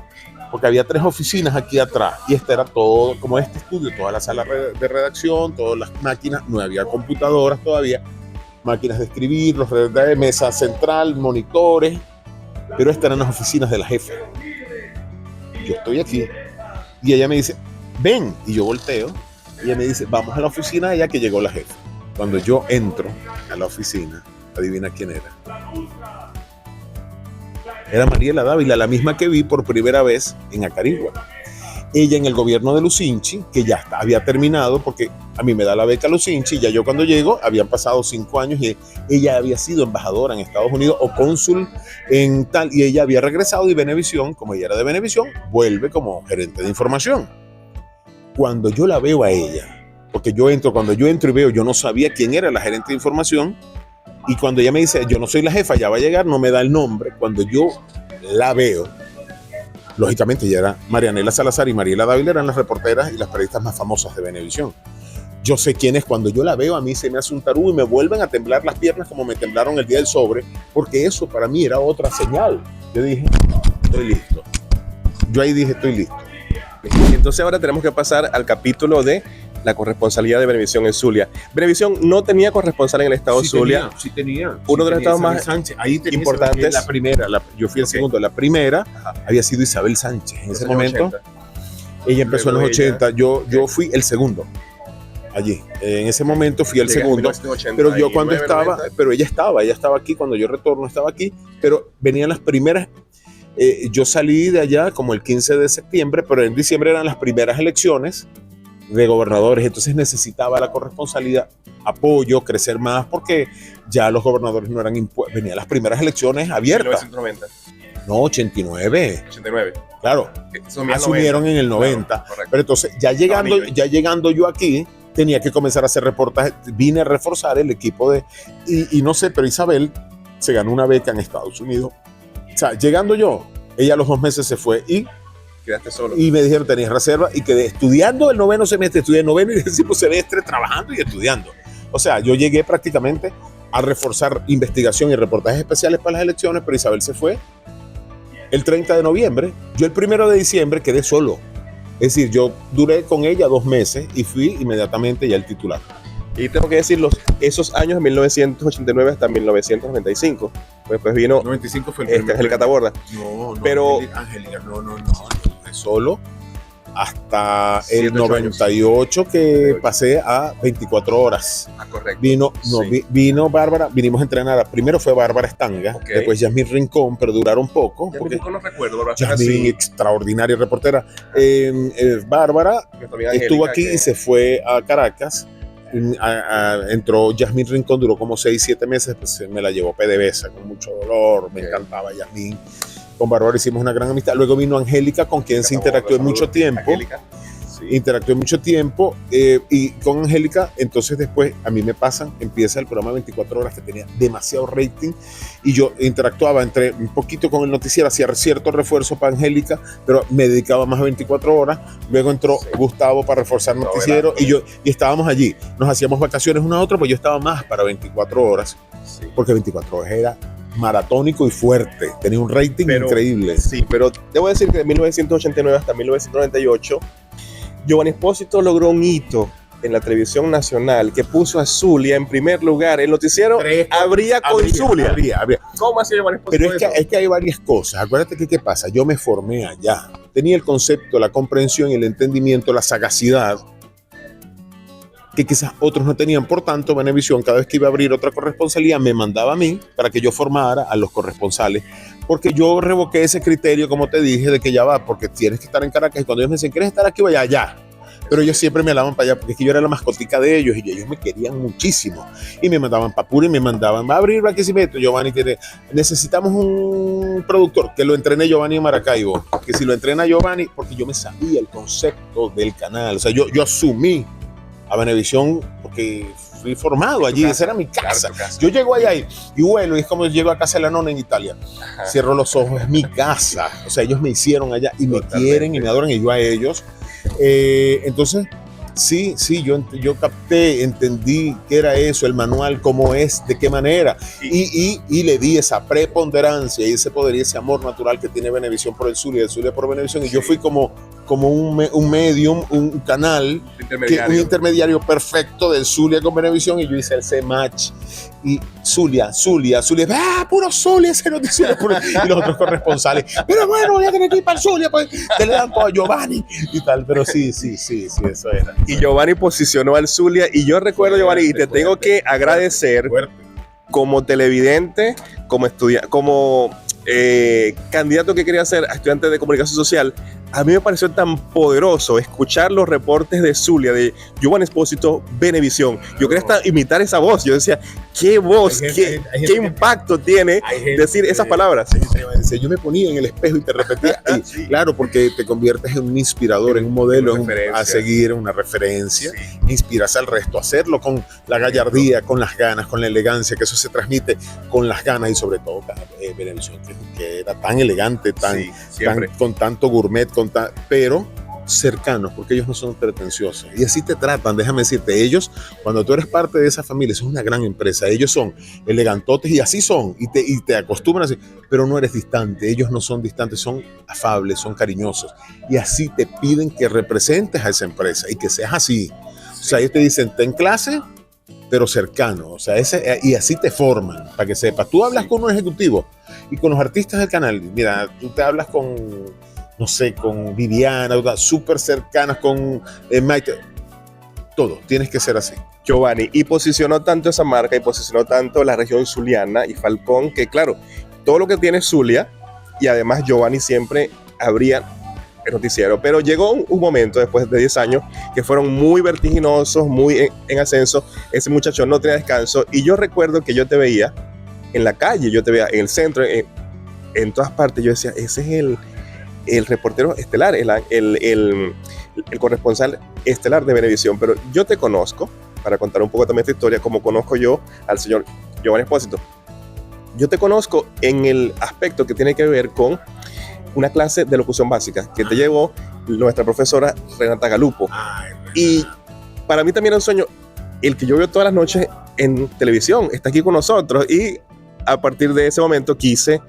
porque había 3 oficinas aquí atrás, y este era todo, como este estudio, toda la sala de redacción, todas las máquinas, no había computadoras todavía, máquinas de escribir, los de mesa central, monitores, pero estas eran las oficinas de la jefa. Yo estoy aquí, y ella me dice, ven, y yo volteo, y ella me dice, vamos a la oficina, ya que llegó la jefa. Cuando yo entro a la oficina, adivina quién era. Era Mariela Dávila, la misma que vi por primera vez en Acarigua. Ella en el gobierno de Lucinchi, que ya había terminado, porque a mí me da la beca Lucinchi, ya yo cuando llego habían pasado 5 años y ella había sido embajadora en Estados Unidos o cónsul en tal, y ella había regresado y Venevisión, como ella era de Venevisión, vuelve como gerente de información. Cuando yo la veo a ella, porque cuando yo entro y veo, yo no sabía quién era la gerente de información, y cuando ella me dice, yo no soy la jefa, ya va a llegar, no me da el nombre, cuando yo la veo, lógicamente ya era Marianela Salazar y Mariela Dávila, eran las reporteras y las periodistas más famosas de Venevisión. Yo sé quién es, cuando yo la veo a mí se me hace un tarugo y me vuelven a temblar las piernas como me temblaron el día del sobre, porque eso para mí era otra señal. Yo dije, estoy listo. Yo ahí dije, estoy listo. Entonces ahora tenemos que pasar al capítulo de la corresponsalía de Venevisión en Zulia. Venevisión no tenía corresponsal en el estado Zulia. Sí tenía. Uno de los estados más ahí importantes. La primera, yo fui el segundo. La primera había sido Isabel Sánchez. En ese momento, 80. Ella empezó en los 80. Yo fui el segundo. Allí. En ese momento fui el segundo. Pero yo cuando estaba, 90. Pero ella estaba aquí. Cuando yo retorno, estaba aquí. Pero venían las primeras. Yo salí de allá como el 15 de septiembre, pero en diciembre eran las primeras elecciones de gobernadores, entonces necesitaba la corresponsalidad, apoyo, crecer más, porque ya los gobernadores no eran impuestos, venían las primeras elecciones abiertas. 1990. No, 89. 89. Claro, asumieron en el 90. Claro, pero entonces, ya llegando yo aquí, tenía que comenzar a hacer reportajes, vine a reforzar el equipo y no sé, pero Isabel se ganó una beca en Estados Unidos. O sea, llegando yo, ella a los 2 meses se fue y quedaste solo. Y me dijeron, tenías reserva, y quedé estudiando el 9º semestre, estudié el 9º y el 10º semestre trabajando y estudiando. O sea, yo llegué prácticamente a reforzar investigación y reportajes especiales para las elecciones, pero Isabel se fue el 30 de noviembre. Yo el 1 de diciembre quedé solo. Es decir, yo duré con ella 2 meses y fui inmediatamente ya el titular. Y tengo que decir, esos años de 1989 hasta 1995. Pues vino. 95 fue el primer. Angélica Taborda. No, pero Angélica, no. Solo hasta el 98 que pasé a 24 horas. Correcto. Vino Bárbara, vinimos a entrenar. Primero fue Bárbara Estanga, después Yasmín Rincón, pero duraron poco. Yasmín Rincón no recuerdo. Yasmín, extraordinaria reportera. Bárbara estuvo aquí y se fue a Caracas. Entró Yasmín Rincón, duró como 6-7 meses, pues me la llevó PDVSA con mucho dolor, me encantaba Yasmín. Con Bárbara hicimos una gran amistad. Luego vino Angélica, con quien se interactuó mucho tiempo. Interactué mucho tiempo y con Angélica, entonces después a mí me empieza el programa 24 horas que tenía demasiado rating y yo interactuaba entre un poquito con el noticiero, hacía cierto refuerzo para Angélica, pero me dedicaba más a 24 horas. Luego entró Gustavo para reforzar noticiero y estábamos allí. Nos hacíamos vacaciones uno a otro, pues yo estaba más para 24 horas, porque 24 horas era maratónico y fuerte, tenía un rating increíble. Sí, pero debo decir que de 1989 hasta 1998 Giovanni Espósito logró un hito en la televisión nacional que puso a Zulia en primer lugar. El noticiero abría con Zulia. ¿Cómo hacía Giovanni Espósito? Pero es que hay varias cosas. Acuérdate que ¿qué pasa? Yo me formé allá. Tenía el concepto, la comprensión, el entendimiento, la sagacidad que quizás otros no tenían. Por tanto, Venevisión, cada vez que iba a abrir otra corresponsalía, me mandaba a mí para que yo formara a los corresponsales, porque yo revoqué ese criterio, como te dije, de que ya va, porque tienes que estar en Caracas, y cuando ellos me decían, ¿quieres estar aquí? Vaya allá. Pero ellos siempre me alaban para allá, porque es que yo era la mascotica de ellos, y ellos me querían muchísimo, y me mandaban para Pura, y me mandaban, va a abrir Barquisimeto, Giovanni, necesitamos un productor, que lo entrene Giovanni en Maracaibo, que si lo entrena Giovanni, porque yo me sabía el concepto del canal, o sea, yo asumí a Venevisión porque fui formado allí, esa era mi casa. Claro, yo llego allá y vuelo, y es como llego a casa de la nona en Italia. Ajá. Cierro los ojos, es mi casa. O sea, ellos me hicieron allá y me quieren y me adoran, y yo a ellos. Entonces, sí, yo capté, entendí qué era eso, el manual, cómo es, de qué manera. Y le di esa preponderancia y ese poder y ese amor natural que tiene Venevisión por el Zulia, el Zulia por Venevisión. Y yo fui como un medium, un canal, un intermediario perfecto del Zulia con Venevisión, y yo hice ese match. Y Zulia, puro Zulia, ese noticiero, y los otros corresponsales, pero bueno, voy a tener que ir para el Zulia, pues te le dan todo a Giovanni y tal, pero sí, eso era. Y Giovanni posicionó al Zulia, y yo recuerdo, Giovanni, y te tengo que agradecer como televidente, como estudiante, como candidato que quería ser a estudiante de comunicación social, a mí me pareció tan poderoso escuchar los reportes de Zulia, de Giovanni Espósito, Venevisión. Yo quería hasta imitar esa voz. Yo decía, qué voz, qué impacto tiene decir esas palabras. Yo me ponía en el espejo y te repetía. Sí. Claro, porque te conviertes en un inspirador, en un modelo, a seguir, una referencia. Sí. Inspiras al resto a hacerlo con la gallardía, con las ganas, con la elegancia, que eso se transmite con las ganas y sobre todo Venevisión, que era tan elegante, con tanto gourmet, pero cercanos, porque ellos no son pretenciosos y así te tratan. Déjame decirte, ellos, cuando tú eres parte de esa familia, es una gran empresa, ellos son elegantotes y así son, y te acostumbran así, pero no eres distante. Ellos no son distantes, son afables, son cariñosos, y así te piden que representes a esa empresa y que seas así. O sea, ellos te dicen, ten clase, pero cercano, o sea, y así te forman, para que sepas. Tú hablas con un ejecutivo y con los artistas del canal, mira, tú te hablas con, no sé, con Viviana, súper cercanas, con Maite, todo, tienes que ser así. Giovanni, y posicionó tanto esa marca y posicionó tanto la región zuliana y Falcón, que claro, todo lo que tiene Zulia, y además Giovanni siempre abría el noticiero, pero llegó un momento después de 10 años que fueron muy vertiginosos, muy en ascenso. Ese muchacho no tenía descanso, y yo recuerdo que yo te veía en la calle, yo te veía en el centro, en todas partes. Yo decía, ese es el reportero estelar, el corresponsal estelar de Venevisión. Pero yo te conozco, para contar un poco también esta historia, como conozco yo al señor Giovanni Espósito. Yo te conozco en el aspecto que tiene que ver con una clase de locución básica que te llevó nuestra profesora Renata Galupo. Y para mí también era un sueño el que yo veo todas las noches en televisión. Está aquí con nosotros, y a partir de ese momento quise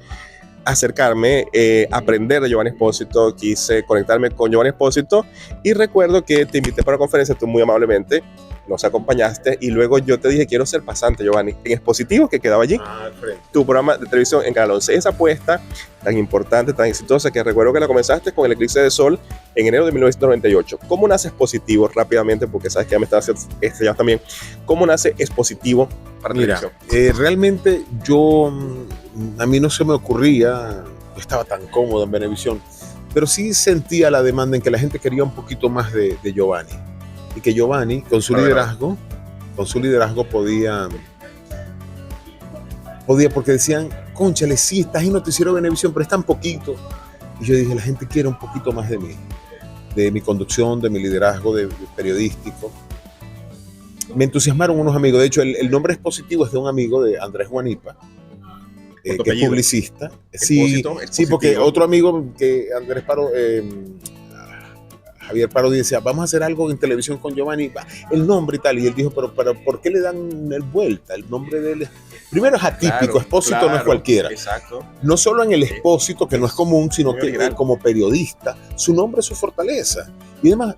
acercarme, aprender de Giovanni Espósito, quise conectarme con Giovanni Espósito, y recuerdo que te invité para una conferencia, tú muy amablemente nos acompañaste, y luego yo te dije, quiero ser pasante, Giovanni, en Expositivo, que quedaba allí, tu programa de televisión en Canal 11. Esa apuesta tan importante, tan exitosa, que recuerdo que la comenzaste con el Eclipse de Sol en enero de 1998. ¿Cómo nace Expositivo? Rápidamente, porque sabes que ya me estás estrellando también. ¿Cómo nace Expositivo para televisión? Realmente a mí no se me ocurría, estaba tan cómodo en Venevisión, pero sí sentía la demanda en que la gente quería un poquito más de Giovanni, y que Giovanni con su liderazgo podía, porque decían, cónchale, sí, estás en Noticiero Venevisión, pero es tan poquito. Y yo dije, la gente quiere un poquito más de mí, de mi conducción, de mi liderazgo, de periodístico. Me entusiasmaron unos amigos. De hecho, el nombre Expositivo es de un amigo de Andrés Juanipa, que es publicista. Sí, porque otro amigo, que Andrés Paro, Javier Parodi, decía, vamos a hacer algo en televisión con Giovanni, el nombre y tal, y él dijo, pero ¿por qué le dan el vuelta? El nombre de él primero es atípico, claro, Espósito no es cualquiera. Exacto. No solo en el Espósito, que no es común, sino que como periodista, su nombre es su fortaleza. Y además,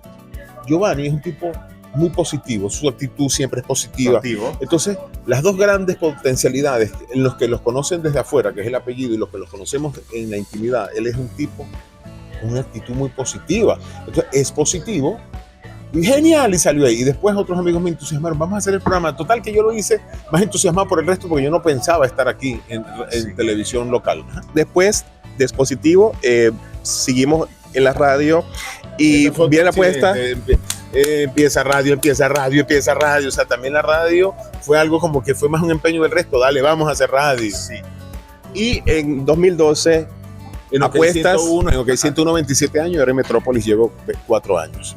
Giovanni es un tipo muy positivo, su actitud siempre es positiva. Entonces, las dos grandes potencialidades en los que los conocen desde afuera, que es el apellido, y los que los conocemos en la intimidad, él es un tipo con una actitud muy positiva. Entonces, es positivo y genial, y salió ahí. Y después otros amigos me entusiasmaron, vamos a hacer el programa. Total que yo lo hice más entusiasmado por el resto, porque yo no pensaba estar aquí en televisión local. Después de Expositivo, seguimos en la radio, y viene la apuesta. Empieza radio. O sea, también la radio fue algo como que fue más un empeño del resto. Dale, vamos a hacer radio. Sí. Y en 2012, en apuestas. En OK 101, 27 años, y ahora en Metrópolis llevo 4 años.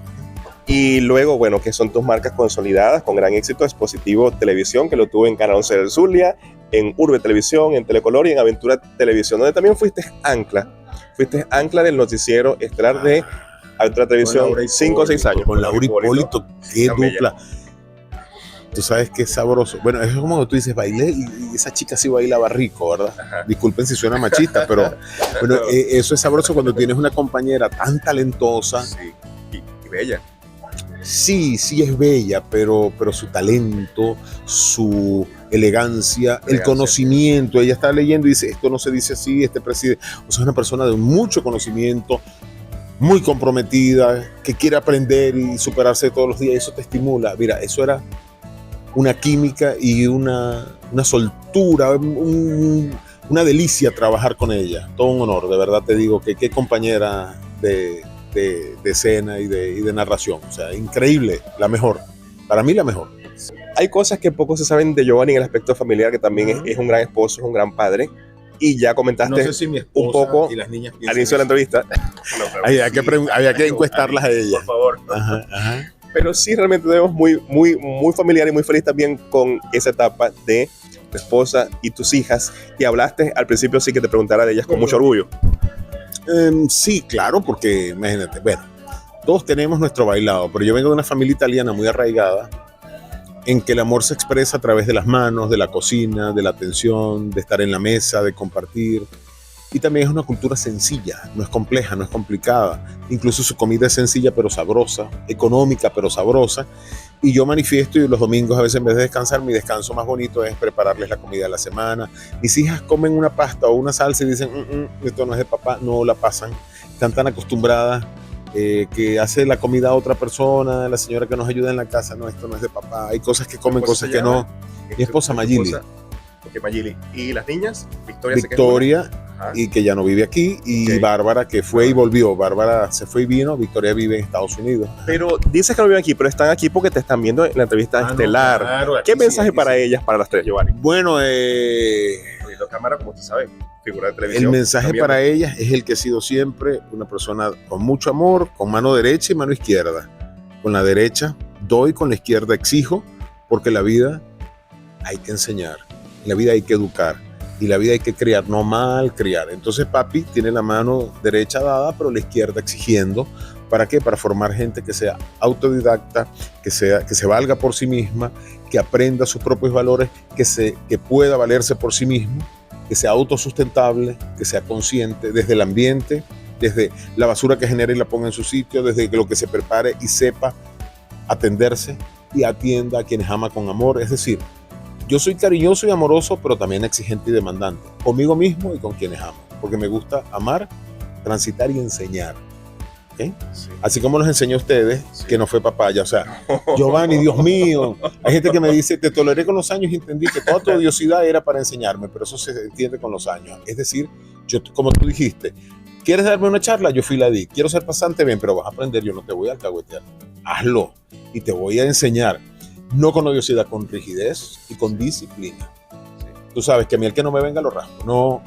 Y luego, bueno, que son tus marcas consolidadas con gran éxito: Expositivo Televisión, que lo tuve en Canal 11 del Zulia, en Urbe Televisión, en Telecolor y en Aventura Televisión, donde también fuiste ancla del noticiero estelar de Aventura Televisión 5 o 6 años. Con Laura Hipólito, qué dupla. Tú sabes qué sabroso. Bueno, es como que tú dices, bailé, y esa chica sí bailaba rico, ¿verdad? Ajá. Disculpen si suena machista, pero bueno, eso es sabroso cuando tienes una compañera tan talentosa. Sí, y bella. Sí, es bella, pero su talento, su elegancia, el conocimiento. Ella está leyendo y dice, esto no se dice así, este presidente. O sea, es una persona de mucho conocimiento, muy comprometida, que quiere aprender y superarse todos los días, y eso te estimula. Mira, eso era una química y una soltura, una delicia trabajar con ella, todo un honor, de verdad te digo que qué compañera de escena y de narración, o sea, increíble, la mejor, para mí la mejor. Hay cosas que poco se saben de Giovanni en el aspecto familiar, que también es un gran esposo, es un gran padre, y ya comentaste No sé si mi esposa un poco y las niñas al inicio de la entrevista. había que encuestarlas a ellas. Por favor. Ajá. Pero sí, realmente tenemos muy familiar y muy feliz también con esa etapa de tu esposa y tus hijas. Y hablaste al principio, sí, que te preguntara de ellas con mucho orgullo. Sí, claro, porque imagínate, bueno, todos tenemos nuestro bailado, pero yo vengo de una familia italiana muy arraigada, en que el amor se expresa a través de las manos, de la cocina, de la atención, de estar en la mesa, de compartir. Y también es una cultura sencilla, no es compleja, no es complicada. Incluso su comida es sencilla pero sabrosa, económica pero sabrosa. Y yo manifiesto, y los domingos a veces en vez de descansar, mi descanso más bonito es prepararles la comida de la semana. Mis hijas comen una pasta o una salsa y dicen, esto no es de papá, no la pasan. Están tan acostumbradas que hace la comida a otra persona, la señora que nos ayuda en la casa, no, esto no es de papá. Hay cosas que comen, cosas que no. Mi esposa Mayili. Okay, Mayili. ¿Y las niñas? Victoria, y que ya no vive aquí, y okay. Bárbara, que fue y volvió. Bárbara se fue y vino, Victoria vive en Estados Unidos. Pero dices que no viven aquí, pero están aquí porque te están viendo en la entrevista estelar. No, claro, ¿qué mensaje para ellas, para las tres, Giovanni? Bueno, cámara, como usted sabe, figura de televisión. El mensaje para ellas es el que he sido siempre, una persona con mucho amor, con mano derecha y mano izquierda. Con la derecha doy, con la izquierda exijo, porque la vida hay que enseñar, la vida hay que educar y la vida hay que criar, no mal criar. Entonces papi tiene la mano derecha dada, pero la izquierda exigiendo. ¿Para qué? Para formar gente que sea autodidacta, que se valga por sí misma, que aprenda sus propios valores, que pueda valerse por sí mismo, que sea autosustentable, que sea consciente desde el ambiente, desde la basura que genera y la ponga en su sitio, desde lo que se prepare y sepa atenderse y atienda a quienes ama con amor. Es decir, yo soy cariñoso y amoroso, pero también exigente y demandante, conmigo mismo y con quienes amo, porque me gusta amar, transitar y enseñar. ¿Okay? Sí. Así como los enseñó a ustedes, sí. Que no fue papaya, o sea, Giovanni, Dios mío, hay gente que me dice, te toleré con los años y entendí que toda tu odiosidad era para enseñarme, pero eso se entiende con los años. Es decir, yo, como tú dijiste, ¿quieres darme una charla? Yo fui la di. Quiero ser pasante, bien, pero vas a aprender, yo no te voy a alcahuetear. Hazlo y te voy a enseñar, no con odiosidad, con rigidez y con disciplina. Sí. Tú sabes que a mí el que no me venga lo raspo, no,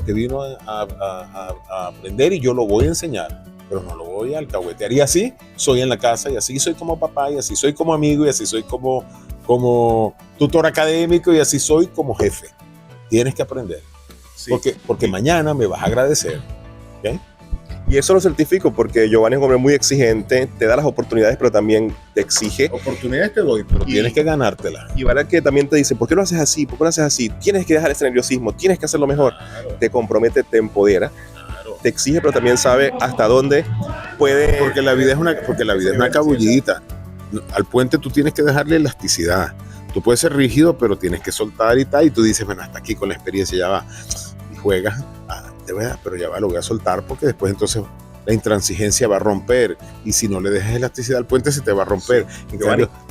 que vino a aprender y yo lo voy a enseñar, pero no lo voy a alcahuetear. Y así soy en la casa, y así soy como papá, y así soy como amigo, y así soy como tutor académico, y así soy como jefe. Tienes que aprender, sí. porque mañana me vas a agradecer. ¿Okay? Y eso lo certifico porque Giovanni es un hombre muy exigente, te da las oportunidades, pero también te exige. Oportunidades te doy, pero tienes que ganártelas. Y vale que también te dice, ¿por qué lo haces así? ¿Por qué lo haces así? Tienes que dejar ese nerviosismo, tienes que hacerlo mejor. Claro. Te compromete, te empodera. Te exige, pero también sabe hasta dónde puede. Porque la vida es una cabullita. Al puente tú tienes que dejarle elasticidad. Tú puedes ser rígido, pero tienes que soltar y tal. Y tú dices, bueno, hasta aquí con la experiencia ya va. Y juegas, de verdad, pero ya va, lo voy a soltar porque después entonces la intransigencia va a romper. Y si no le dejas elasticidad al puente, se te va a romper. Sí.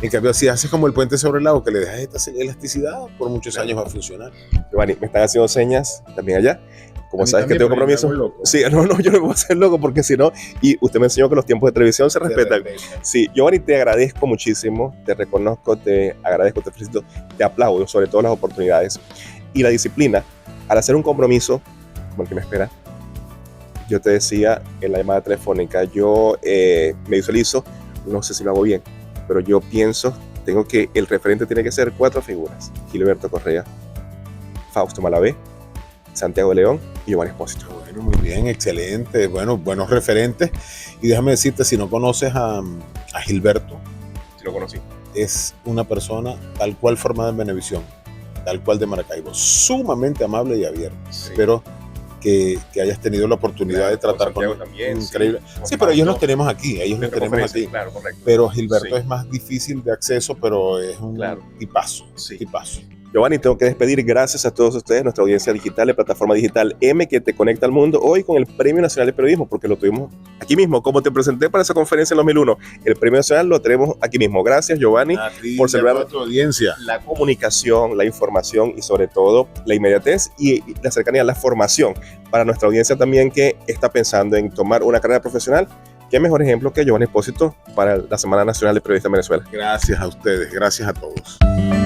En cambio, si haces como el puente sobre el lago, que le dejas esta elasticidad, por muchos años va a funcionar. Giovanni, me están haciendo señas también allá. Como sabes que tengo compromiso. Sí, no, yo no me voy a hacer loco porque si no, y usted me enseñó que los tiempos de televisión se respetan. Sí, Giovanni, te agradezco muchísimo, te reconozco, te agradezco, te felicito, te aplaudo, sobre todo las oportunidades y la disciplina. Al hacer un compromiso, como el que me espera, yo te decía en la llamada telefónica, yo me visualizo, no sé si lo hago bien, pero yo pienso, el referente tiene que ser 4 figuras: Gilberto Correa, Fausto Malavé, Santiago de León y Giovanni Espósito. Bueno, muy bien, excelente, buenos referentes. Y déjame decirte, si no conoces a Gilberto, sí lo conocí. Es una persona tal cual formada en Venevisión, tal cual de Maracaibo, sumamente amable y abierto. Sí. Espero que hayas tenido la oportunidad de tratar con él. También, increíble. Sí, pero ellos los tenemos aquí, Claro, correcto. Pero Gilberto es más difícil de acceso, pero es un tipazo. Sí. Tipazo. Giovanni, tengo que despedir. Gracias a todos ustedes, nuestra audiencia digital de Plataforma Digital M, que te conecta al mundo hoy con el Premio Nacional de Periodismo, porque lo tuvimos aquí mismo, como te presenté para esa conferencia en 2001. El Premio Nacional lo tenemos aquí mismo. Gracias, Giovanni, por celebrar tu audiencia, la comunicación, la información y sobre todo la inmediatez y la cercanía, la formación para nuestra audiencia también que está pensando en tomar una carrera profesional. ¿Qué mejor ejemplo que Giovanni Espósito para la Semana Nacional de Periodistas en Venezuela? Gracias a ustedes, gracias a todos.